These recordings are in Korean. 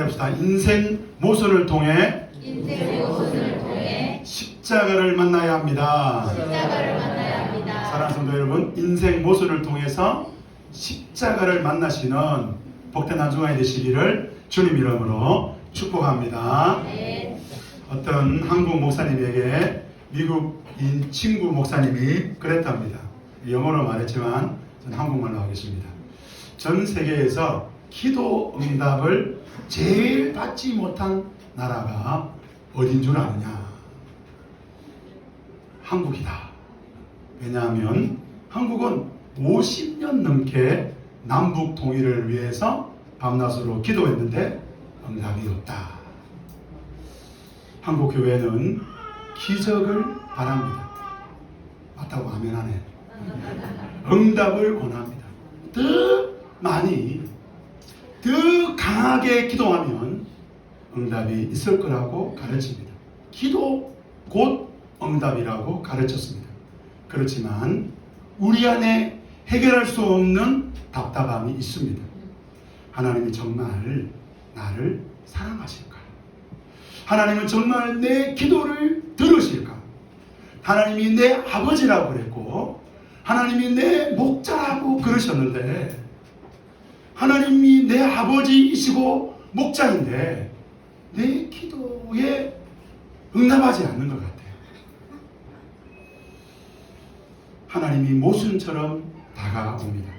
해봅시다. 인생 모순을 통해 십자가를 만나야 합니다. 사랑하는 성도 여러분, 인생 모순을 통해서 십자가를 만나시는 복된 한 주간이 되시기를 주님 이름으로 축복합니다. 어떤 한국 목사님에게 미국인 친구 목사님이 그랬답니다. 영어로 말했지만 저는 한국말로 하겠습니다. 전 세계에서 기도 응답을 제일 받지 못한 나라가 어딘 줄 아느냐? 한국이다. 왜냐하면 한국은 50년 넘게 남북 통일을 위해서 밤낮으로 기도했는데 응답이 없다. 한국 교회는 기적을 바랍니다. 맞다고 아멘하네. 응답을 원합니다. 더 많이, 더 강하게 기도하면 응답이 있을 거라고 가르칩니다. 기도 곧 응답이라고 가르쳤습니다. 그렇지만 우리 안에 해결할 수 없는 답답함이 있습니다. 하나님이 정말 나를 사랑하실까? 하나님은 정말 내 기도를 들으실까? 하나님이 내 아버지라고 그랬고 하나님이 내 목자라고 그러셨는데 하나님이 내 아버지이시고 목자인데 내 기도에 응답하지 않는 것 같아요. 하나님이 모순처럼 다가옵니다.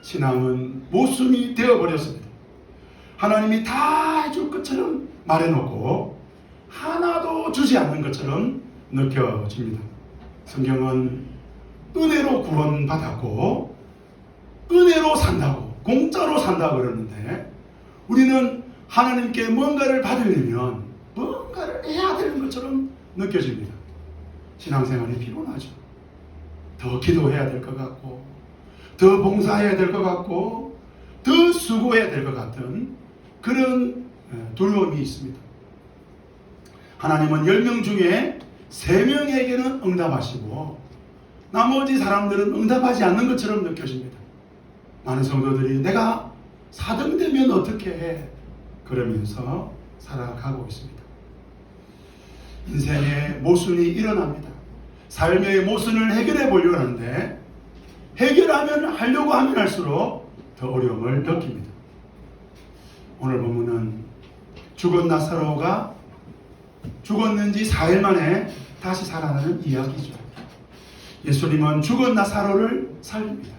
신앙은 모순이 되어버렸습니다. 하나님이 다 해줄 것처럼 말해놓고 하나도 주지 않는 것처럼 느껴집니다. 성경은 은혜로 구원받았고 은혜로 산다고, 공짜로 산다고 그러는데 우리는 하나님께 뭔가를 받으려면 뭔가를 해야 되는 것처럼 느껴집니다. 신앙생활이 피곤하죠. 더 기도해야 될 것 같고 더 봉사해야 될 것 같고 더 수고해야 될 것 같은 그런 두려움이 있습니다. 하나님은 10명 중에 3명에게는 응답하시고 나머지 사람들은 응답하지 않는 것처럼 느껴집니다. 많은 성도들이 내가 4등 되면 어떻게 해? 그러면서 살아가고 있습니다. 인생의 모순이 일어납니다. 삶의 모순을 해결해 보려고 하는데 하려고 하면 할수록 더 어려움을 느낍니다. 오늘 본문은 죽은 나사로가 죽었는지 4일 만에 다시 살아나는 이야기죠. 예수님은 죽은 나사로를 살립니다.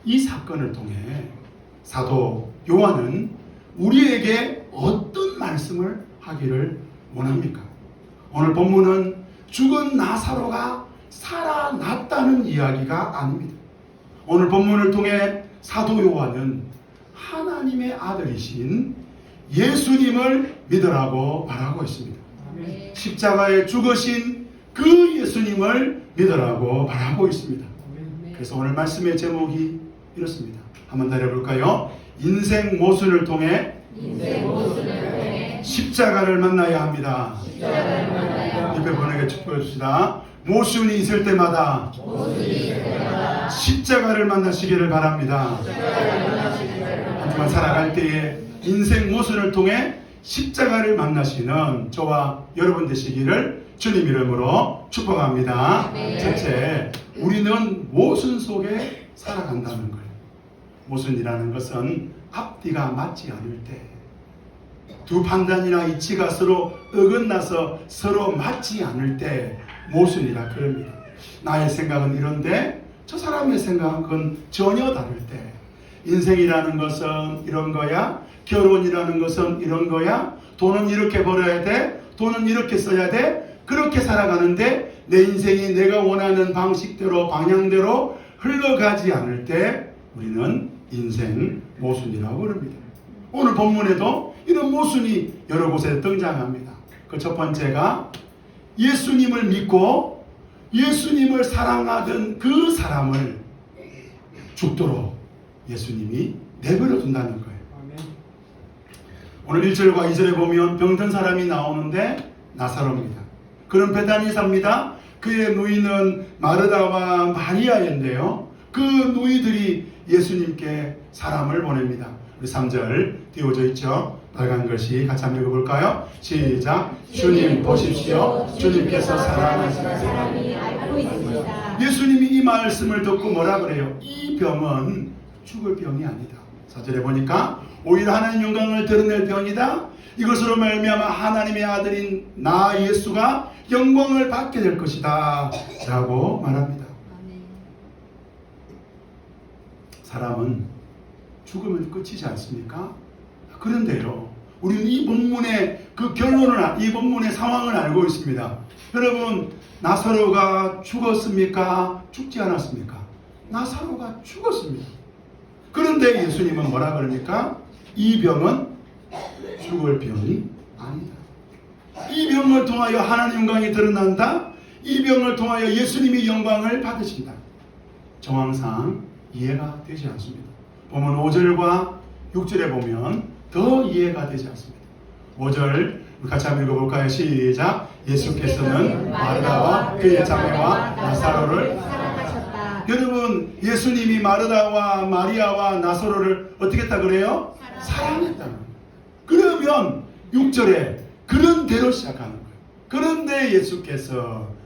이 사건을 통해 사도 요한은 우리에게 어떤 말씀을 하기를 원합니까? 오늘 본문은 죽은 나사로가 살아났다는 이야기가 아닙니다. 오늘 본문을 통해 사도 요한은 하나님의 아들이신 예수님을 믿으라고 말하고 있습니다. 십자가에 죽으신 그 예수님을 믿으라고 말하고 있습니다. 그래서 오늘 말씀의 제목이 이렇습니다. 한번 달려볼까요? 인생 모순을 통해 십자가를 만나야 합니다. 옆에 분에게 축복해 줍시다. 모순이 있을 때마다 십자가를 만나시기를 바랍니다. 한 주간 살아갈 때에 인생 모순을 통해 십자가를 만나시는 저와 여러분 되시기를 주님 이름으로 축복합니다. 첫째, 우리는 모순 속에 살아간다는 거예요. 모순이라는 것은 앞뒤가 맞지 않을 때, 두 판단이나 이치가 서로 어긋나서 서로 맞지 않을 때 모순이라 그럽니다. 나의 생각은 이런데 저 사람의 생각은 전혀 다를 때, 인생이라는 것은 이런 거야, 결혼이라는 것은 이런 거야, 돈은 이렇게 벌어야 돼, 돈은 이렇게 써야 돼, 그렇게 살아가는데 내 인생이 내가 원하는 방식대로 방향대로 흘러가지 않을 때 우리는 인생 모순이라고 그럽니다. 오늘 본문에도 이런 모순이 여러 곳에 등장합니다. 그 첫 번째가 예수님을 믿고 예수님을 사랑하던 그 사람을 죽도록 예수님이 내버려 둔다는 거예요. 오늘 1절과 2절에 보면 병든 사람이 나오는데 나사로입니다. 그는 베다니 삽니다. 그의 누이는 마르다와 마리아인데요. 그 누이들이 예수님께 사람을 보냅니다. 우리 3절 띄워져 있죠. 빨간 글씨 같이 한번 읽어볼까요? 시작. 주님 보십시오. 주님께서 사랑하시는 사람이 알고 있습니다. 예수님이 이 말씀을 듣고 뭐라 그래요? 이 병은 죽을 병이 아니다. 4절에 보니까 오히려 하나님 영광을 드러낼 병이다. 이것으로 말미암아 하나님의 아들인 나 예수가 영광을 받게 될 것이다 라고 말합니다. 사람은 죽으면 끝이지 않습니까? 그런데요, 우리는 이 본문의 그 결론을, 이 본문의 상황을 알고 있습니다. 여러분, 나사로가 죽었습니까? 죽지 않았습니까? 나사로가 죽었습니다. 그런데 예수님은 뭐라 그럽니까? 이 병은 죽을 병이 아니다. 이 병을 통하여 하나님 영광이 드러난다. 이 병을 통하여 예수님이 영광을 받으신다. 정황상 이해가 되지 않습니다. 보면 5절과 6절에 보면 더 이해가 되지 않습니다. 5절 같이 한번 읽어볼까요? 시작. 예수께서는 마르다와 그의 자매와 나사로를 사랑하셨다. 여러분, 예수님이 마르다와 마리아와 나사로를 어떻게 했다 그래요? 사랑했다는 거예요. 그러면 6절에 그런 대로 시작하는 거예요. 그런데 예수께서는,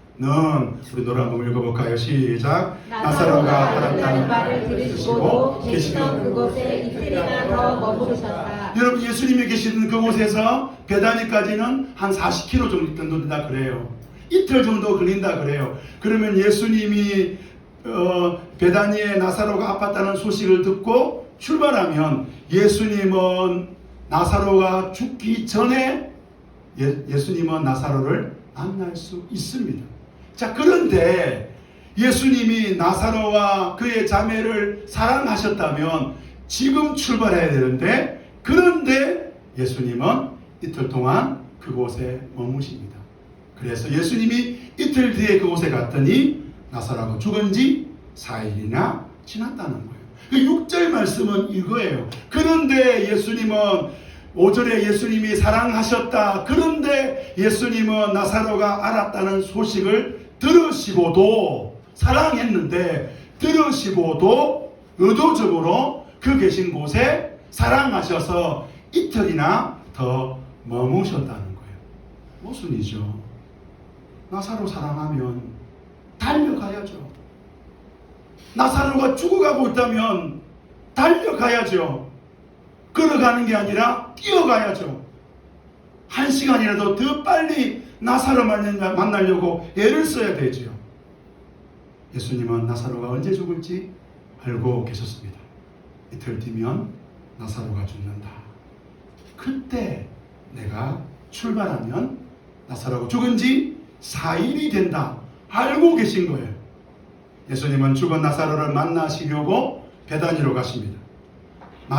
우리 노래 한번 읽어볼까요? 시작. 나사로가 알았다는 말을 들으시고도 계시던 그곳에 이틀이나 더 머무르셨다. 여러분, 예수님이 계시던 그곳에서 베다니까지는 한 40km 정도 된다 그래요. 이틀 정도 걸린다 그래요. 그러면 예수님이 베다니에 나사로가 아팠다는 소식을 듣고 출발하면 예수님은 나사로가 죽기 전에 예수님은 나사로를 만날 수 있습니다. 자, 그런데 예수님이 나사로와 그의 자매를 사랑하셨다면 지금 출발해야 되는데, 그런데 예수님은 이틀 동안 그곳에 머무십니다. 그래서 예수님이 이틀 뒤에 그곳에 갔더니 나사로가 죽은 지 4일이나 지났다는 거예요. 그 6절 말씀은 이거예요. 그런데 예수님은 5절에 예수님이 사랑하셨다. 그런데 예수님은 나사로가 알았다는 소식을 들으시고도, 사랑했는데 들으시고도 의도적으로 그 계신 곳에 사랑하셔서 이틀이나 더 머무셨다는 거예요. 무슨 이죠? 나사로 사랑하면 달려가야죠. 나사로가 죽어가고 있다면 달려가야죠. 걸어가는 게 아니라 뛰어가야죠. 1시간이라도 더 빨리 나사로 만나려고 애를 써야 되죠. 예수님은 나사로가 언제 죽을지 알고 계셨습니다. 이틀 뒤면 나사로가 죽는다. 그때 내가 출발하면 나사로가 죽은 지 4일이 된다. 알고 계신 거예요. 예수님은 죽은 나사로를 만나시려고 베다니로 가십니다.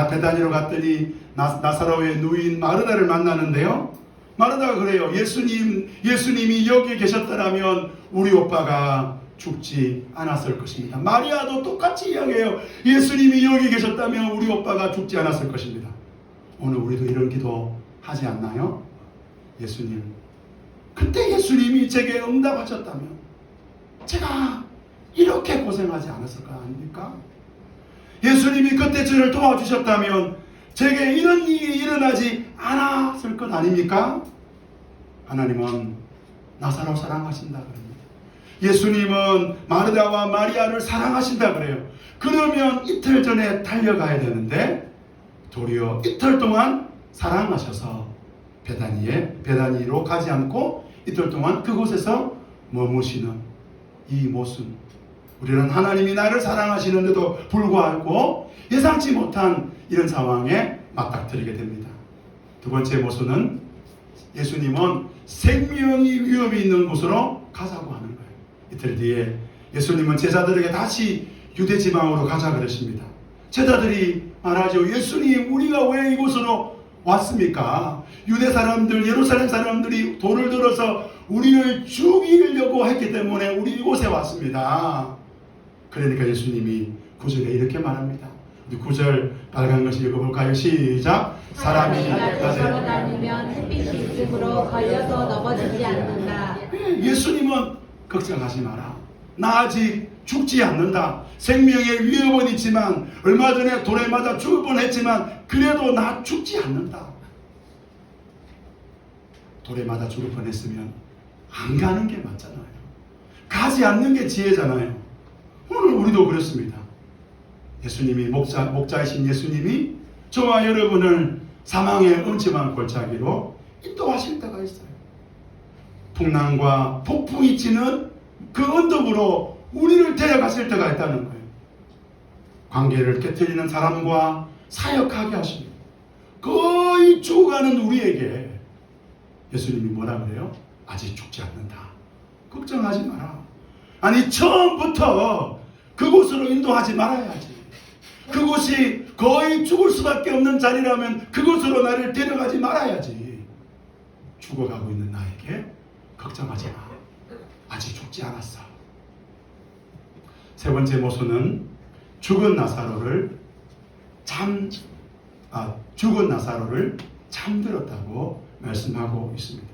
베다니로 갔더니 나사로의 누인 마르다를 만나는데요. 마르다가 그래요. 예수님이 여기 계셨더라면 우리 오빠가 죽지 않았을 것입니다. 마리아도 똑같이 이야기해요. 예수님이 여기 계셨다면 우리 오빠가 죽지 않았을 것입니다. 오늘 우리도 이런 기도 하지 않나요? 예수님, 그때 예수님이 제게 응답하셨다면 제가 이렇게 고생하지 않았을 거 아닙니까? 예수님이 그때 저를 도와주셨다면 제게 이런 일이 일어나지 않았을 것 아닙니까? 하나님은 나사로 사랑하신다 그럽니다. 예수님은 마르다와 마리아를 사랑하신다 그래요. 그러면 이틀 전에 달려가야 되는데 도리어 이틀 동안 사랑하셔서 베다니로 가지 않고 이틀 동안 그곳에서 머무시는 이 모습. 우리는 하나님이 나를 사랑하시는데도 불구하고 예상치 못한 이런 상황에 맞닥뜨리게 됩니다. 두 번째 모습은 예수님은 생명이 위협이 있는 곳으로 가자고 하는 거예요. 이틀 뒤에 예수님은 제자들에게 다시 유대 지방으로 가자 그러십니다. 제자들이 말하죠. 예수님, 우리가 왜 이곳으로 왔습니까? 유대 사람들, 예루살렘 사람들이 돌을 들어서 우리를 죽이려고 했기 때문에 우리 이곳에 왔습니다. 그러니까 예수님이 9절에 이렇게 말합니다. 우리 9절 빨간 것을 읽어볼까요? 시작. 사람이 낮에 다니면 햇빛이 있으므로 걸려서 넘어지지 않는다. 예수님은 걱정하지 마라. 나 아직 죽지 않는다. 생명의 위협은 있지만, 얼마 전에 돌에 맞아 죽을 뻔했지만 그래도 나 죽지 않는다. 돌에 맞아 죽을 뻔했으면 안 가는 게 맞잖아요. 가지 않는 게 지혜잖아요. 오늘 우리도 그렇습니다. 예수님이 목자이신 예수님이 저와 여러분을 사망의 음침한 골짜기로 인도하실 때가 있어요. 풍랑과 폭풍이 치는 그 언덕으로 우리를 데려가실 때가 있다는 거예요. 관계를 깨뜨리는 사람과 사역하게 하십니다. 거의 죽어가는 우리에게 예수님이 뭐라 그래요? 아직 죽지 않는다. 걱정하지 마라. 아니 처음부터 그곳으로 인도하지 말아야지. 그곳이 거의 죽을 수밖에 없는 자리라면 그곳으로 나를 데려가지 말아야지. 죽어가고 있는 나에게 걱정하지 마. 아직 죽지 않았어. 세 번째 모순은 죽은 나사로를 잠들었다고 말씀하고 있습니다.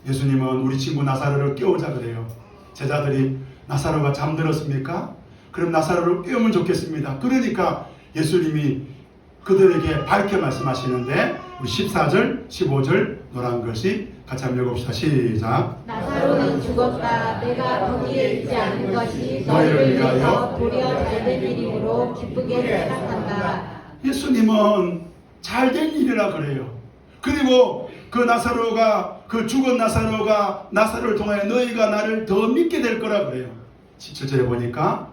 예수님은 우리 친구 나사로를 깨우자 그래요. 제자들이 나사로가 잠들었습니까? 그럼 나사로를 깨우면 좋겠습니다. 그러니까 예수님이 그들에게 밝게 말씀하시는데 우리 14절, 15절 노란 글씨 같이 한번 읽어봅시다. 시작. 나사로는 죽었다. 내가 거기에 있지 않은 것이 너희를 위하여 도리어 잘된 일이므로 기쁘게 생각한다. 예수님은 잘된 일이라 그래요. 그리고 그 나사로가 그 죽은 나사로가 나사로를 통하여 너희가 나를 더 믿게 될 거라 그래요. 17절에 보니까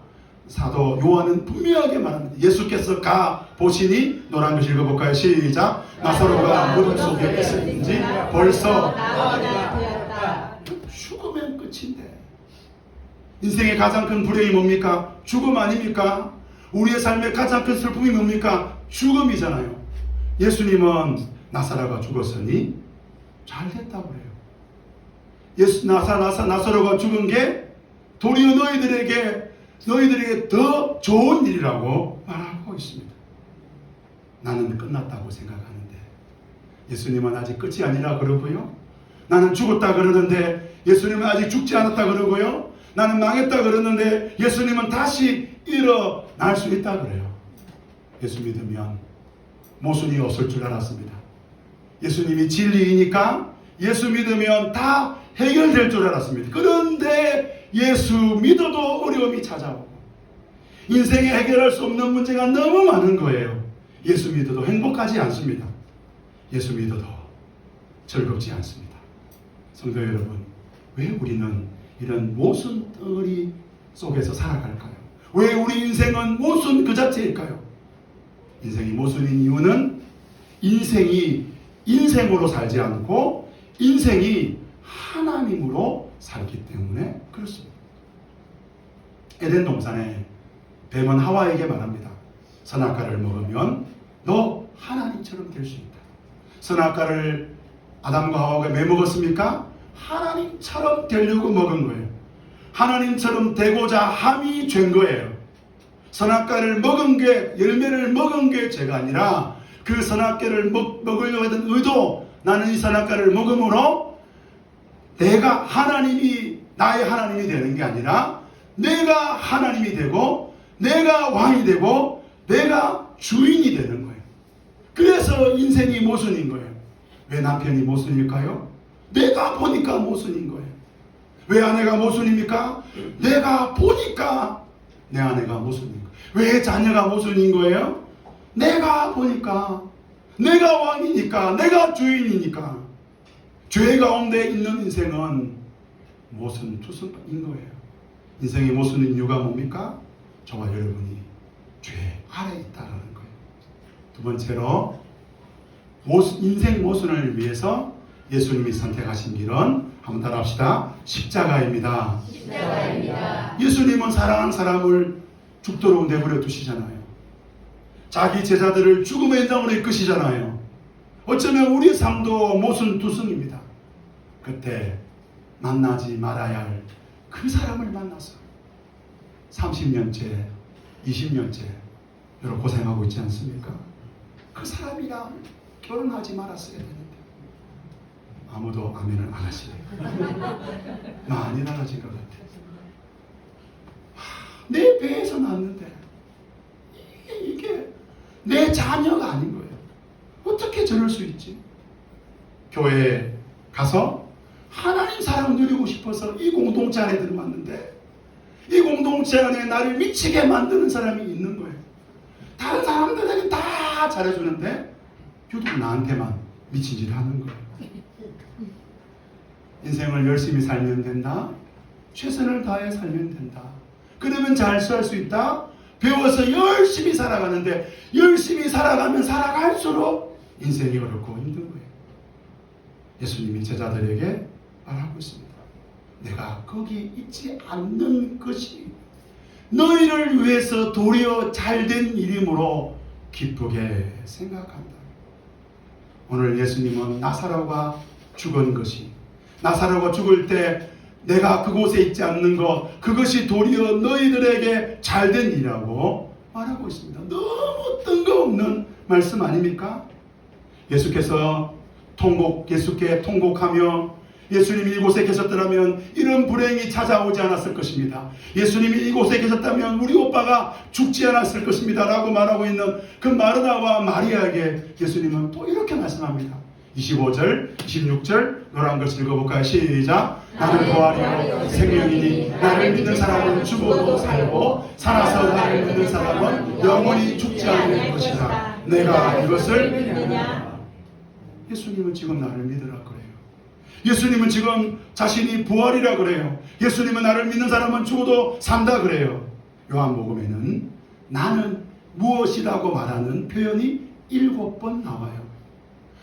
사도 요한은 분명하게 말합니다. 예수께서 가 보시니 노란 글씨 읽어볼까요? 시작. 나사로가 무덤 속에 있었는지 벌써 나아가나 되었다. 죽으면 끝인데 인생의 가장 큰 불행이 뭡니까? 죽음 아닙니까? 우리의 삶의 가장 큰 슬픔이 뭡니까? 죽음이잖아요. 예수님은 나사로가 죽었으니 잘 됐다고 그래요. 나사로가 죽은 게 도리어 너희들에게 더 좋은 일이라고 말하고 있습니다. 나는 끝났다고 생각하는데 예수님은 아직 끝이 아니라 그러고요. 나는 죽었다 그러는데 예수님은 아직 죽지 않았다 그러고요. 나는 망했다 그러는데 예수님은 다시 일어날 수 있다 그래요. 예수 믿으면 모순이 없을 줄 알았습니다. 예수님이 진리이니까 예수 믿으면 다 해결될 줄 알았습니다. 그런데 예수 믿어도 어려움이 찾아오고 인생에 해결할 수 없는 문제가 너무 많은 거예요. 예수 믿어도 행복하지 않습니다. 예수 믿어도 즐겁지 않습니다. 성도 여러분, 왜 우리는 이런 모순덩어리 속에서 살아갈까요? 왜 우리 인생은 모순 그 자체일까요? 인생이 모순인 이유는 인생이 인생으로 살지 않고 인생이 하나님으로 살기 때문에 그렇습니다. 에덴 동산에 뱀은 하와에게 말합니다. 선악과를 먹으면 너 하나님처럼 될 수 있다. 선악과를 아담과 하와가 왜 먹었습니까? 하나님처럼 되려고 먹은 거예요. 하나님처럼 되고자 함이 죄인 거예요. 선악과를 먹은 게, 열매를 먹은 게 죄가 아니라 그 선악과를 먹으려고 했던 의도, 나는 이 선악과를 먹음으로 내가 하나님이 나의 하나님이 되는 게 아니라 내가 하나님이 되고 내가 왕이 되고 내가 주인이 되는 거예요. 그래서 인생이 모순인 거예요. 왜 남편이 모순일까요? 내가 보니까 모순인 거예요. 왜 아내가 모순입니까? 내가 보니까 내 아내가 모순인 거예요. 왜 자녀가 모순인 거예요? 내가 보니까 내가 왕이니까 내가 주인이니까. 죄 가운데 있는 인생은 모순투성인 거예요. 인생의 모순인 이유가 뭡니까? 저와 여러분이 죄 아래에 있다는 거예요. 두 번째로 인생 모순을 위해서 예수님이 선택하신 길은 한번 따라합시다. 십자가입니다. 십자가입니다. 예수님은 사랑하는 사람을 죽도록 내버려 두시잖아요. 자기 제자들을 죽음의 현장으로 이끄시잖아요. 어쩌면 우리 삶도 모순투성입니다. 그때 만나지 말아야 할 그 사람을 만나서 30년째, 20년째 여러분 고생하고 있지 않습니까? 그 사람이랑 결혼하지 말았어야 되는데 아무도 아멘을 안 하시네요. 많이 달라진 것 같아요. 내 배에서 났는데 이게 내 자녀가 아닌 거예요. 어떻게 저럴 수 있지? 교회에 가서 하나님 사랑 누리고 싶어서 이 공동체 안에 들어왔는데 이 공동체 안에 나를 미치게 만드는 사람이 있는 거예요. 다른 사람들에게 다 잘해주는데 유독 나한테만 미친 짓 하는 거예요. 인생을 열심히 살면 된다. 최선을 다해 살면 된다. 그러면 잘 살 수 있다. 배워서 열심히 살아가는데 열심히 살아가면 살아갈수록 인생이 어렵고 힘든 거예요. 예수님이 제자들에게 말하고 있습니다. 내가 거기 있지 않는 것이 너희를 위해서 도리어 잘된 일이므로 기쁘게 생각한다. 오늘 예수님은 나사로가 죽은 것이, 나사로가 죽을 때 내가 그곳에 있지 않는 것, 그것이 도리어 너희들에게 잘된 일이라고 말하고 있습니다. 너무 뜬금없는 말씀 아닙니까? 예수께서 예수께 통곡하며 예수님이 이곳에 계셨더라면 이런 불행이 찾아오지 않았을 것입니다. 예수님이 이곳에 계셨다면 우리 오빠가 죽지 않았을 것입니다. 라고 말하고 있는 그 마르다와 마리아에게 예수님은 또 이렇게 말씀합니다. 25절, 26절 노란 글 읽어볼까요? 시작. 나는 부활이요 생명이니 나를 믿는 사람은 죽어도 살고 살아서 나를 믿는 사람은 영원히 죽지 않을 것이다. 내가 이것을 믿느냐? 예수님은 지금 나를 믿으라 그래요. 예수님은 지금 자신이 부활이라 그래요. 예수님은 나를 믿는 사람은 죽어도 산다 그래요. 요한복음에는 나는 무엇이라고 말하는 표현이 7번 나와요.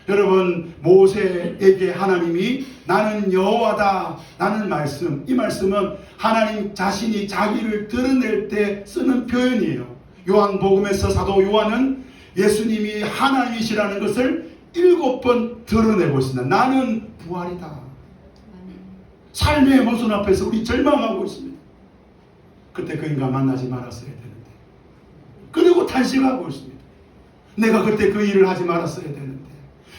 여러분, 모세에게 하나님이 나는 여호와다 라는 말씀, 이 말씀은 하나님 자신이 자기를 드러낼 때 쓰는 표현이에요. 요한복음에서 사도 요한은 예수님이 하나님이시라는 것을 7번 드러내고 있습니다. 나는 부활이다. 삶의 모순 앞에서 우리 절망하고 있습니다. 그때 그 인간 만나지 말았어야 되는데, 그리고 탄식하고 있습니다. 내가 그때 그 일을 하지 말았어야 되는데,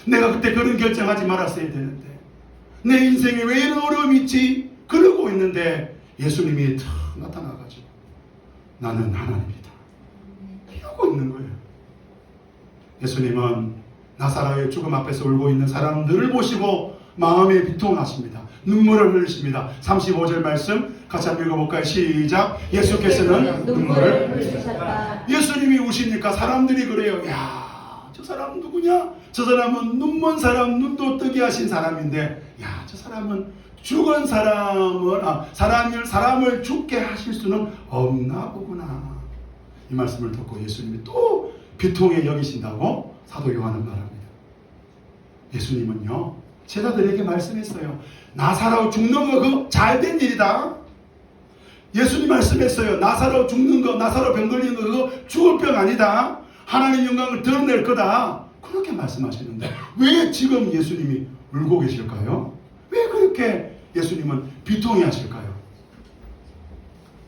내가 그때 그런 결정하지 말았어야 되는데, 내 인생에 왜 이런 어려움이 있지? 그러고 있는데 예수님이 탁 나타나가지고 나는 하나님이다 이러고 있는 거예요. 예수님은 나사로의 죽음 앞에서 울고 있는 사람들을 보시고 마음에 비통하십니다. 눈물을 흘리십니다. 35절 말씀 같이 한번 읽어볼까요? 시작. 예수께서는 눈물을 흘리셨다. 예수님이 우시니까 사람들이 그래요. 야, 저 사람 누구냐? 저 사람은 눈먼 사람, 눈도 뜨게 하신 사람인데, 야, 저 사람은 죽은 사람을 죽게 하실 수는 없나 보구나. 이 말씀을 듣고 예수님이 또 비통에 여기신다고 사도 요한은 말합니다. 예수님은요, 제자들에게 말씀했어요. 나사로 죽는 거 그거 잘된 일이다. 예수님 말씀했어요. 나사로 죽는 거, 나사로 병 걸리는 거 그거 죽을 병 아니다. 하나님 영광을 드러낼 거다. 그렇게 말씀하시는데 왜 지금 예수님이 울고 계실까요? 왜 그렇게 예수님은 비통해 하실까요?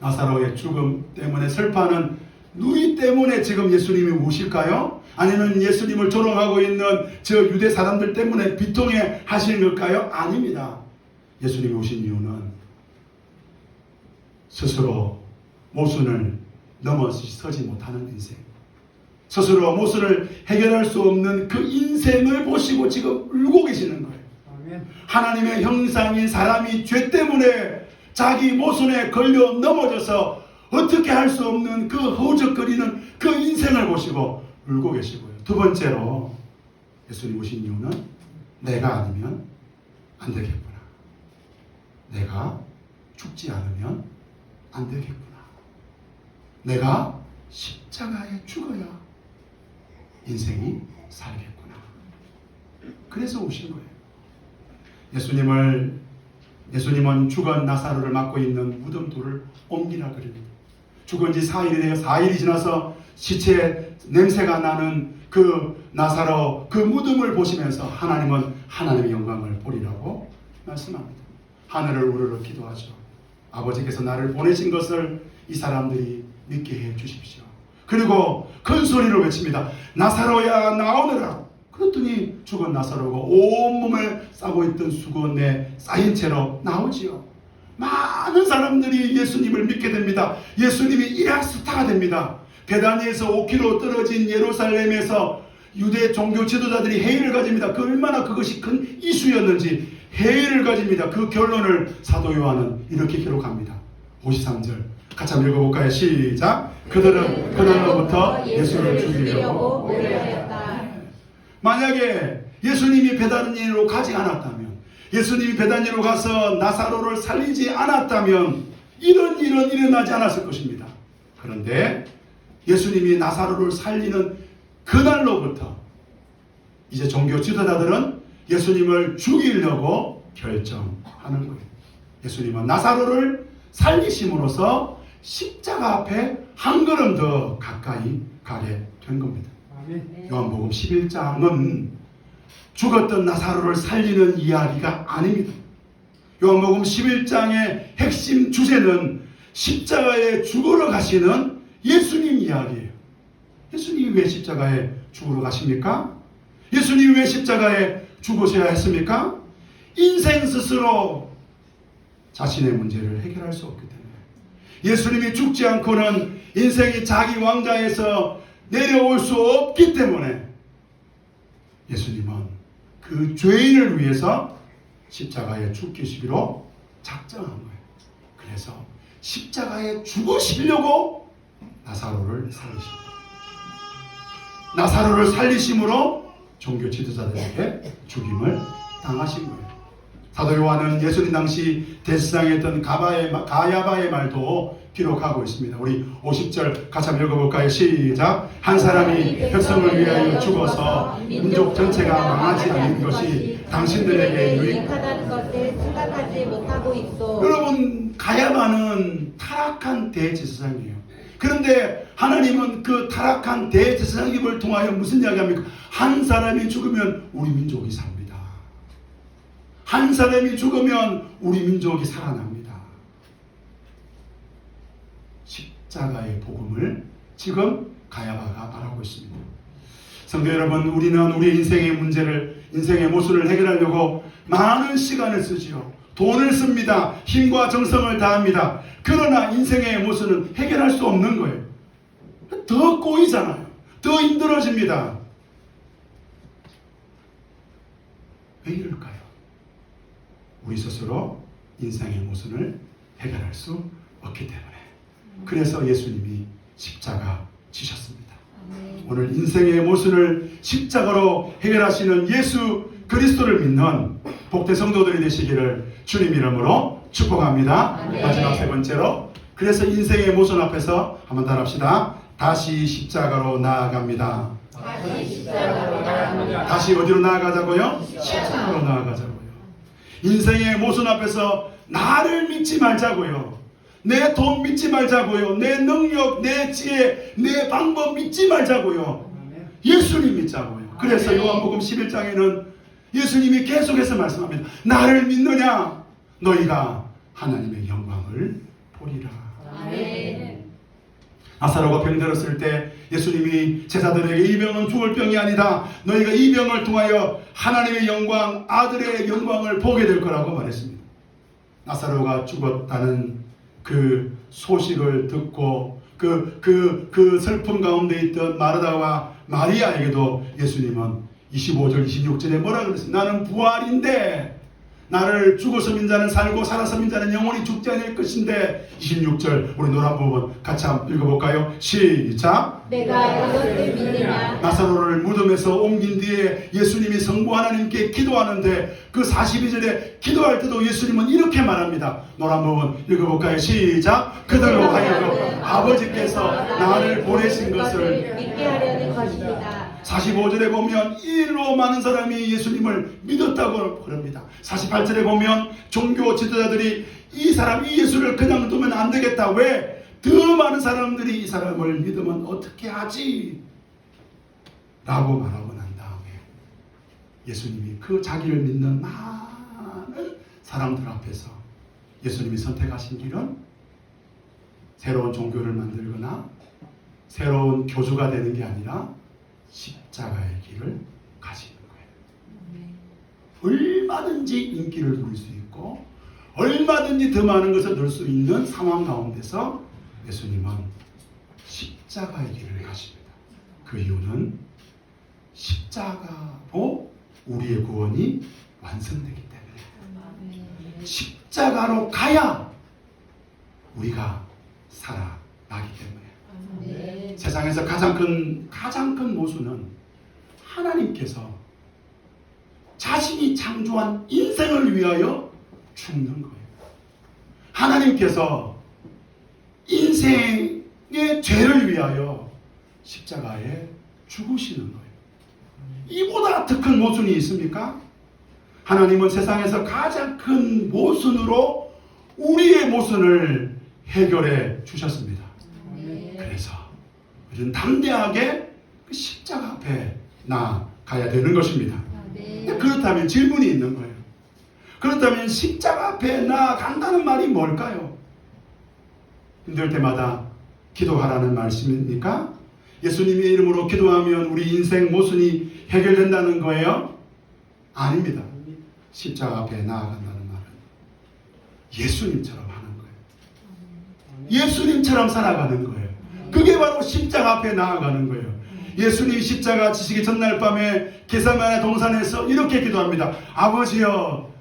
나사로의 죽음 때문에 슬퍼하는 누이 때문에 지금 예수님이 우실까요? 아니면 예수님을 조롱하고 있는 저 유대 사람들 때문에 비통해 하시는 걸까요? 아닙니다. 예수님이 오신 이유는 스스로 모순을 넘어서지 못하는 인생, 스스로 모순을 해결할 수 없는 그 인생을 보시고 지금 울고 계시는 거예요. 아멘. 하나님의 형상인 사람이 죄 때문에 자기 모순에 걸려 넘어져서 어떻게 할 수 없는 그 허우적거리는 그 인생을 보시고 울고 계시고요. 두 번째로 예수님 오신 이유는 내가 아니면 안 되겠구나. 내가 죽지 않으면 안 되겠구나. 내가 십자가에 죽어야 인생이 살겠구나. 그래서 오신 거예요. 예수님은 죽은 나사로를 맡고 있는 무덤돌을 옮기라 그럽니다. 죽은 지 4일이 되어 4일이 지나서 시체 냄새가 나는 그 나사로 그 무덤을 보시면서 하나님은 하나님의 영광을 보리라고 말씀합니다. 하늘을 우러러 기도하죠. 아버지께서 나를 보내신 것을 이 사람들이 믿게 해 주십시오. 그리고 큰 소리로 외칩니다. 나사로야 나오너라. 그랬더니 죽은 나사로가 온몸에 싸고 있던 수건에 쌓인 채로 나오지요. 많은 사람들이 예수님을 믿게 됩니다. 예수님이 일약 스타가 됩니다. 베다니에서 5km 떨어진 예루살렘에서 유대 종교 지도자들이 회의를 가집니다. 그 얼마나 그것이 큰 이슈였는지 회의를 가집니다. 그 결론을 사도 요한은 이렇게 기록합니다. 53절 같이 한번 읽어볼까요? 시작. 그들은 그날로부터 예수를 죽이려고 모여하였다. 만약에 예수님이 베다니로 가지 않았다면, 예수님이 베다니로 가서 나사로를 살리지 않았다면 이런 일은 일어나지 않았을 것입니다. 그런데 예수님이 나사로를 살리는 그날로부터 이제 종교 지도자들은 예수님을 죽이려고 결정하는 거예요. 예수님은 나사로를 살리심으로써 십자가 앞에 한 걸음 더 가까이 가게 된 겁니다. 요한복음 11장은 죽었던 나사로를 살리는 이야기가 아닙니다. 요한복음 11장의 핵심 주제는 십자가에 죽으러 가시는 예수님 이야기예요. 예수님이 왜 십자가에 죽으러 가십니까? 예수님이 왜 십자가에 죽으셔야 했습니까? 인생 스스로 자신의 문제를 해결할 수 없기 때문에, 예수님이 죽지 않고는 인생이 자기 왕좌에서 내려올 수 없기 때문에 예수님은 그 죄인을 위해서 십자가에 죽기시기로 작정한 거예요. 그래서 십자가에 죽으시려고 나사로를 살리십니다. 나사로를 살리심으로 종교 지도자들에게 죽임을 당하신 거예요. 사도 요한은 예수님 당시 대세상에 있던 가야바의 말도 기록하고 있습니다. 우리 50절 같이 한번 읽어볼까요? 시작. 한 사람이 백성을 위하여 죽어서 민족 전체가 망하지 않는 것이 당신들에게 유익하다는 것을 생각하지 못하고 있어. 여러분, 가야바는 타락한 대제사장이에요. 그런데 하나님은 그 타락한 대제사장임을 통하여 무슨 이야기합니까? 한 사람이 죽으면 우리 민족이 삽니다. 한 사람이 죽으면 우리 민족이 살아납니다. 십자가의 복음을 지금 가야바가 말하고 있습니다. 성도 여러분, 우리는 우리 인생의 문제를, 인생의 모순을 해결하려고 많은 시간을 쓰지요. 돈을 씁니다. 힘과 정성을 다합니다. 그러나 인생의 모순은 해결할 수 없는 거예요. 더 꼬이잖아요. 더 힘들어집니다. 왜 이럴까요? 우리 스스로 인생의 모순을 해결할 수 없기 때문에. 그래서 예수님이 십자가 지셨습니다. 오늘 인생의 모순을 십자가로 해결하시는 예수 그리스도를 믿는 복된 성도들이 되시기를 주님 이름으로 축복합니다. 마지막 세 번째로, 그래서 인생의 모순 앞에서 한번 따라합시다. 다시 십자가로 나아갑니다. 다시 어디로 나아가자고요? 십자가로 나아가자고요. 인생의 모순 앞에서 나를 믿지 말자고요. 내 돈 믿지 말자고요. 내 능력, 내 지혜, 내 방법 믿지 말자고요. 예수님 믿자고요. 그래서 요한복음 11장에는 예수님이 계속해서 말씀합니다. 나를 믿느냐? 너희가 하나님의 영광을 보리라. 나사로가 병들었을 때 예수님이 제자들에게 이 병은 죽을 병이 아니다. 너희가 이 병을 통하여 하나님의 영광, 아들의 영광을 보게 될 거라고 말했습니다. 나사로가 죽었다는 그 소식을 듣고 그 슬픔 가운데 있던 마르다와 마리아에게도 예수님은 25절 26절에 뭐라 그랬습니까? 나는 부활인데 나를 죽어서 민 자는 살고 살아서 민 자는 영원히 죽지 않을 것인데. 26절 우리 노란 부분 같이 한번 읽어볼까요? 시작. 내가 이것을 믿느냐? 나사로를 무덤에서 옮긴 뒤에 예수님이 성부 하나님께 기도하는데 그 42절에 기도할 때도 예수님은 이렇게 말합니다. 노란 부분 읽어볼까요? 시작. 그들로 하여금 아버지께서 나를 보내신 것을 믿게 하려는 것입니다. 45절에 보면 이 일로 많은 사람이 예수님을 믿었다고 그럽니다. 48절에 보면 종교 지도자들이 이 예수를 그냥 두면 안 되겠다. 왜? 더 많은 사람들이 이 사람을 믿으면 어떻게 하지? 라고 말하고 난 다음에 예수님이 그 자기를 믿는 많은 사람들 앞에서 예수님이 선택하신 길은 새로운 종교를 만들거나 새로운 교주가 되는 게 아니라 십자가의 길을 가시는 거예요. 얼마든지 인기를 누릴 수 있고 얼마든지 더 많은 것을 누릴 수 있는 상황 가운데서 예수님은 십자가의 길을 가십니다. 그 이유는 십자가로 우리의 구원이 완성되기 때문에 십자가로 가야 우리가 살아나기 때문에 세상에서 가장 큰 모순은 하나님께서 자신이 창조한 인생을 위하여 죽는 거예요. 하나님께서 인생의 죄를 위하여 십자가에 죽으시는 거예요. 이보다 더 큰 모순이 있습니까? 하나님은 세상에서 가장 큰 모순으로 우리의 모순을 해결해 주셨습니다. 그래서 우리는 담대하게 그 십자가 앞에 나가야 되는 것입니다. 그렇다면 질문이 있는 거예요. 그렇다면 십자가 앞에 나간다는 말이 뭘까요? 힘들 때마다 기도하라는 말씀입니까? 예수님의 이름으로 기도하면 우리 인생 모순이 해결된다는 거예요? 아닙니다. 십자가 앞에 나아간다는 말은 예수님처럼 하는 거예요. 예수님처럼 살아가는 거예요. 그게 바로 십자가 앞에 나아가는 거예요. 예수님이 십자가 지시기 전날 밤에 게세마네 동산에서 이렇게 기도합니다. 아버지여,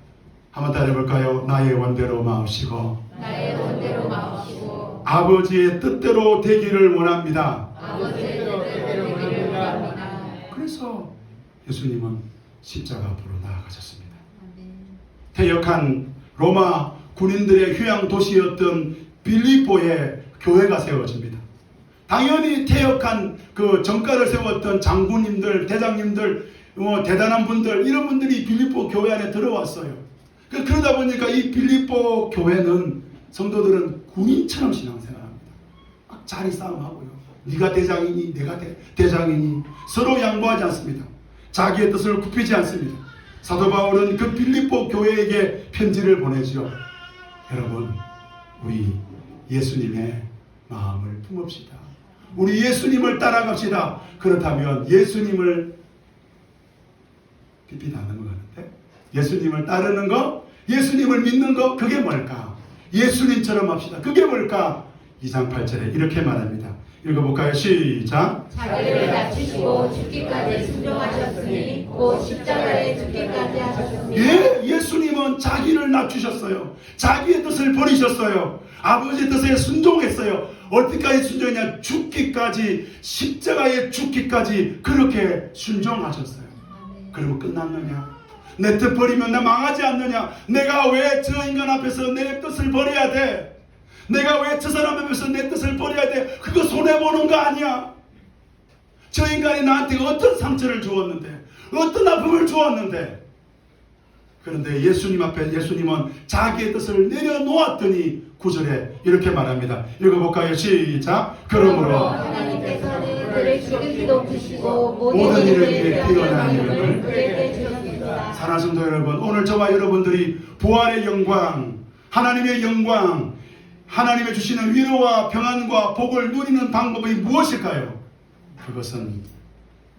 한번 따라해볼까요? 나의 원대로 마옵시고 나의 원대로 마옵시고 아버지의 뜻대로 되기를 원합니다. 아버지의 뜻대로 되기를 원합니다. 그래서 예수님은 십자가 앞으로 나아가셨습니다. 퇴역한 로마 군인들의 휴양 도시였던 빌립보에 교회가 세워집니다. 당연히 퇴역한 그 정가를 세웠던 장군님들, 대장님들, 대단한 분들, 이런 분들이 빌립보 교회 안에 들어왔어요. 그러다 보니까 이 빌립보 교회는 성도들은 군인처럼 신앙생활합니다. 막 자리 싸움하고요. 네가 대장이니 내가 대장이니 서로 양보하지 않습니다. 자기의 뜻을 굽히지 않습니다. 사도 바울은 그 빌립보 교회에게 편지를 보내죠. 여러분, 우리 예수님의 마음을 품읍시다. 우리 예수님을 따라갑시다. 그렇다면 예수님을 비비다는 것 같은데, 예수님을 따르는 거, 예수님을 믿는 거, 그게 뭘까? 예수님처럼 합시다. 그게 뭘까? 2장 8절에 이렇게 말합니다. 읽어볼까요? 시작. 자기를 낮추시고 죽기까지 순종하셨으니 곧 십자가에 죽기까지 하셨으니. 예수님은 자기를 낮추셨어요. 자기의 뜻을 버리셨어요. 아버지의 뜻에 순종했어요. 어디까지 순종했냐? 죽기까지, 십자가에 죽기까지 그렇게 순종하셨어요. 그리고 끝났느냐? 내 뜻 버리면 나 망하지 않느냐? 내가 왜 저 인간 앞에서 내 뜻을 버려야 돼? 내가 왜 저 사람 앞에서 내 뜻을 버려야 돼? 그거 손해보는 거 아니야? 저 인간이 나한테 어떤 상처를 주었는데, 어떤 아픔을 주었는데, 그런데 예수님 앞에 예수님은 자기의 뜻을 내려놓았더니 9절에 이렇게 말합니다. 읽어볼까요? 시작. 그러므로 하나님께서는 그를 죽이기도 주시고 모든 일을 위해 뛰어난 이름을 이름을 그에게 주셨습니다. 사랑하는 성도 여러분, 오늘 저와 여러분들이 부활의 영광, 하나님의 영광, 하나님의 주시는 위로와 평안과 복을 누리는 방법이 무엇일까요? 그것은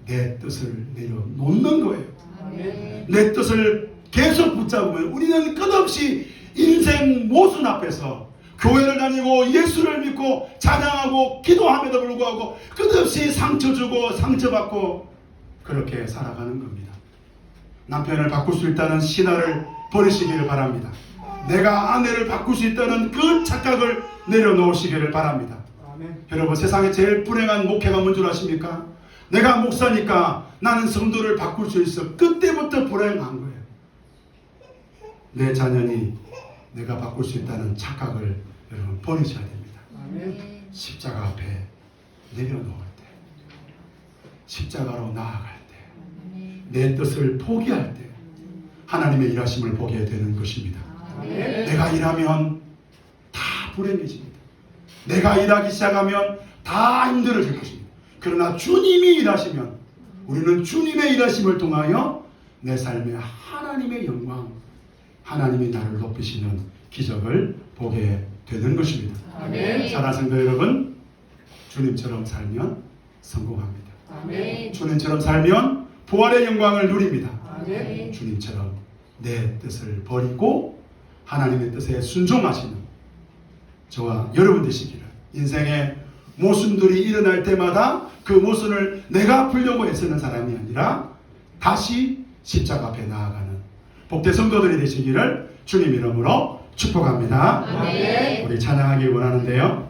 내 뜻을 내려놓는 거예요. 내 뜻을 계속 붙잡으면 우리는 끝없이 인생 모순 앞에서 교회를 다니고 예수를 믿고 찬양하고 기도함에도 불구하고 끝없이 상처 주고 상처받고 그렇게 살아가는 겁니다. 남편을 바꿀 수 있다는 신화를 버리시기를 바랍니다. 내가 아내를 바꿀 수 있다는 그 착각을 내려놓으시기를 바랍니다. 여러분, 세상에 제일 불행한 목회가 뭔 줄 아십니까? 내가 목사니까 나는 성도를 바꿀 수 있어. 그때부터 불행한 거예요. 내 자녀니 내가 바꿀 수 있다는 착각을 여러분 버리셔야 됩니다. 십자가 앞에 내려놓을 때, 십자가로 나아갈 때, 내 뜻을 포기할 때 하나님의 일하심을 보게 되는 것입니다. 내가 일하면 다 불행해집니다. 내가 일하기 시작하면 다 힘들어질 것입니다. 그러나 주님이 일하시면 우리는 주님의 일하심을 통하여 내 삶에 하나님의 영광, 하나님이 나를 높이시는 기적을 보게 되는 것입니다. 사랑하는 성도 여러분, 주님처럼 살면 성공합니다. 주님처럼 살면 부활의 영광을 누립니다. 주님처럼 내 뜻을 버리고 하나님의 뜻에 순종하시는 저와 여러분 되시기를, 인생의 모순들이 일어날 때마다 그 모순을 내가 풀려고 애쓰는 사람이 아니라 다시 십자가 앞에 나아가는 복된 성도들이 되시기를 주님 이름으로 축복합니다. 아멘. 우리 찬양하기 원하는데요.